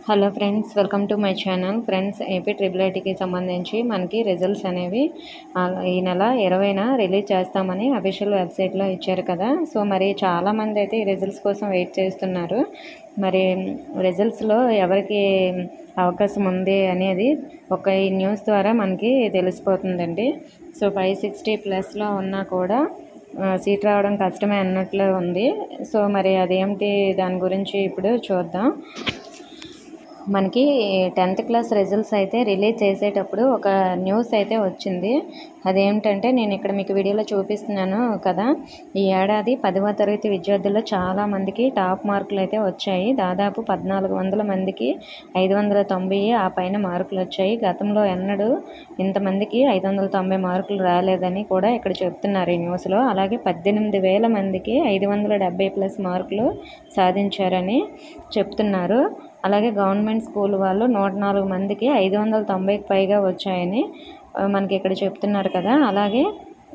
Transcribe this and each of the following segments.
Hello friends, welcome to my channel. Friends, AP triple ఐటీకి సంబంధించి మనకి రిజల్ట్స్ అనేవి ఈ నెల 20న రిలీజ్ చేస్తామని అఫీషియల్ వెబ్సైట్లో ఇచ్చారు కదా. సో మరి చాలామంది అయితే ఈ రిజల్ట్స్ కోసం వెయిట్ చేస్తున్నారు. మరి రిజల్ట్స్లో ఎవరికి అవకాశం ఉంది అనేది ఒక ఈ న్యూస్ ద్వారా మనకి తెలిసిపోతుందండి. సో 560+ ఉన్నా కూడా సీట్ రావడం కష్టమే అన్నట్లు ఉంది. సో మరి అదేమిటి, దాని గురించి ఇప్పుడు చూద్దాం. మనకి 10th క్లాస్ రిజల్ట్స్ అయితే రిలీజ్ చేసేటప్పుడు ఒక న్యూస్ అయితే వచ్చింది. అదేమిటంటే నేను ఇక్కడ మీకు వీడియోలో చూపిస్తున్నాను కదా. ఈ ఏడాది 10వ తరగతి విద్యార్థుల్లో చాలామందికి టాప్ మార్కులు అయితే వచ్చాయి. దాదాపు 1400 మందికి 590 ఆ పైన మార్కులు వచ్చాయి. గతంలో ఎన్నడూ ఇంతమందికి 590 మార్కులు రాలేదని కూడా ఇక్కడ చెప్తున్నారు ఈ న్యూస్లో. అలాగే 18,000 మందికి 570+ మార్కులు సాధించారని చెప్తున్నారు. అలాగే గవర్నమెంట్ స్కూల్ వాళ్ళు 104 మందికి 590కి పైగా వచ్చాయని మనకి ఇక్కడ చెప్తున్నారు కదా. అలాగే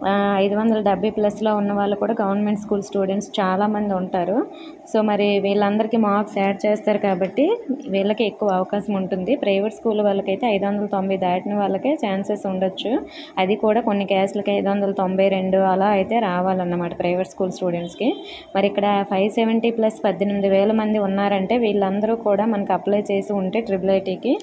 570+ ఉన్న వాళ్ళు కూడా గవర్నమెంట్ స్కూల్ స్టూడెంట్స్ చాలామంది ఉంటారు. సో మరి వీళ్ళందరికీ మార్క్స్ యాడ్ చేస్తారు కాబట్టి వీళ్ళకి ఎక్కువ అవకాశం ఉంటుంది. ప్రైవేట్ స్కూల్ వాళ్ళకైతే 590 దాటిన వాళ్ళకే ఛాన్సెస్ ఉండొచ్చు. అది కూడా కొన్ని క్యాస్ట్లకి 592 అలా అయితే రావాలన్నమాట ప్రైవేట్ స్కూల్ స్టూడెంట్స్కి. మరి ఇక్కడ 570+ 18,000 మంది ఉన్నారంటే వీళ్ళందరూ కూడా మనకు అప్లై చేసి ఉంటే ట్రిపుల్ ఐటీకి,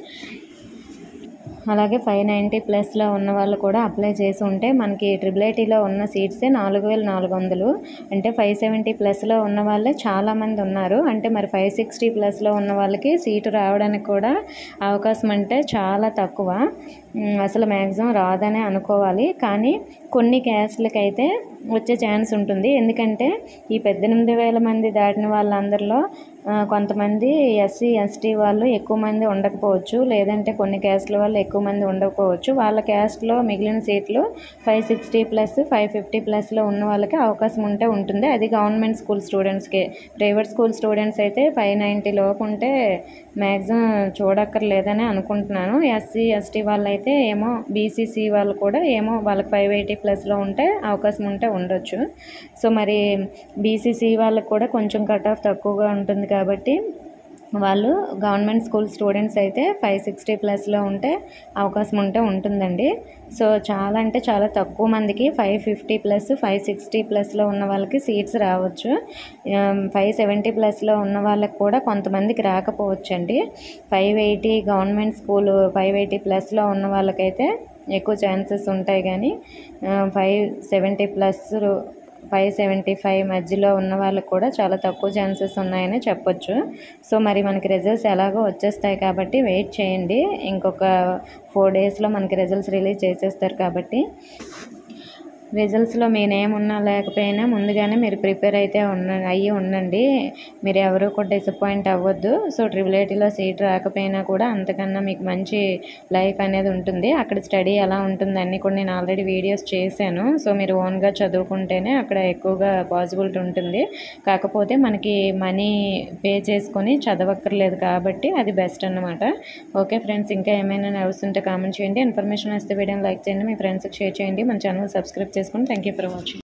అలాగే 590+ ఉన్న వాళ్ళు కూడా అప్లై చేసి ఉంటే మనకి ట్రిపుల్ ఐటీలో ఉన్న సీట్సే 4,400. అంటే 570+ ఉన్న వాళ్ళే చాలామంది ఉన్నారు. అంటే మరి 560+ ఉన్న వాళ్ళకి సీటు రావడానికి కూడా అవకాశం అంటే చాలా తక్కువ, అసలు మ్యాక్సిమం రాదనే అనుకోవాలి. కానీ కొన్ని క్యాస్ట్లకి అయితే వచ్చే ఛాన్స్ ఉంటుంది. ఎందుకంటే ఈ 18,000 మంది దాటిన వాళ్ళందరిలో కొంతమంది ఎస్సీ ఎస్టీ వాళ్ళు ఎక్కువ మంది ఉండకపోవచ్చు, లేదంటే కొన్ని క్యాస్ట్ల వాళ్ళు ఎక్కువ మంది ఉండకపోవచ్చు. వాళ్ళ క్యాస్ట్లో మిగిలిన సీట్లు 560+, 550+లో ఉన్న వాళ్ళకి అవకాశం ఉంటే ఉంటుంది. అది గవర్నమెంట్ స్కూల్ స్టూడెంట్స్కే. ప్రైవేట్ స్కూల్ స్టూడెంట్స్ అయితే 590 లోపు ఉంటే మ్యాక్సిమం చూడక్కర్లేదని అనుకుంటున్నాను. ఎస్సీ ఎస్టీ వాళ్ళు అయితే ఏమో, బీసీసీ వాళ్ళు కూడా ఏమో వాళ్ళకి 580+లో ఉంటే అవకాశం ఉంటే ఉండొచ్చు. సో మరి బీసీసీ వాళ్ళకి కూడా కొంచెం కట్ ఆఫ్ తక్కువగా ఉంటుంది కాబట్టి వాళ్ళు గవర్నమెంట్ స్కూల్ స్టూడెంట్స్ అయితే 560+లో ఉంటే అవకాశం ఉంటే ఉంటుందండి. సో చాలా అంటే చాలా తక్కువ మందికి 550+, 560+లో ఉన్న వాళ్ళకి సీట్స్ రావచ్చు. 570+లో ఉన్న వాళ్ళకి కూడా కొంతమందికి రాకపోవచ్చండి. 580 గవర్నమెంట్ స్కూల్ 580+లో ఉన్న వాళ్ళకైతే ఎక్కువ ఛాన్సెస్ ఉంటాయి. కానీ 570+, 575 మధ్యలో ఉన్న వాళ్ళకి కూడా చాలా తక్కువ ఛాన్సెస్ ఉన్నాయని చెప్పొచ్చు. సో మరి మనకి రిజల్ట్స్ ఎలాగో వచ్చేస్తాయి కాబట్టి వెయిట్ చేయండి. ఇంకొక 4 డేస్లో మనకి రిజల్ట్స్ రిలీజ్ చేసేస్తారు కాబట్టి రిజల్ట్స్లో మీ నేమ్ ఉన్నా లేకపోయినా ముందుగానే మీరు ప్రిపేర్ అయితే అయ్యి ఉండండి. మీరు ఎవరు కూడా డిసప్పాయింట్ అవ్వద్దు. సో ట్రిపుల్ ఐటీలో సీట్ రాకపోయినా కూడా అంతకన్నా మీకు మంచి లైఫ్ అనేది ఉంటుంది. అక్కడ స్టడీ ఎలా ఉంటుంది అన్నీ కూడా నేను ఆల్రెడీ వీడియోస్ చేశాను. సో మీరు ఓన్గా చదువుకుంటేనే అక్కడ ఎక్కువగా పాసిబిలిటీ ఉంటుంది. కాకపోతే మనకి మనీ పే చేసుకొని చదవక్కర్లేదు కాబట్టి అది బెస్ట్ అన్నమాట. ఓకే ఫ్రెండ్స్, ఇంకా ఏమైనా డౌట్స్ ఉంటే కామెంట్ చేయండి. ఇన్ఫర్మేషన్ వస్తే వీడియోని లైక్ చేయండి, మీ ఫ్రెండ్స్కి షేర్ చేయండి, మన ఛానల్ సబ్స్క్రైబ్ చేసుకోండి. Thank you for watching.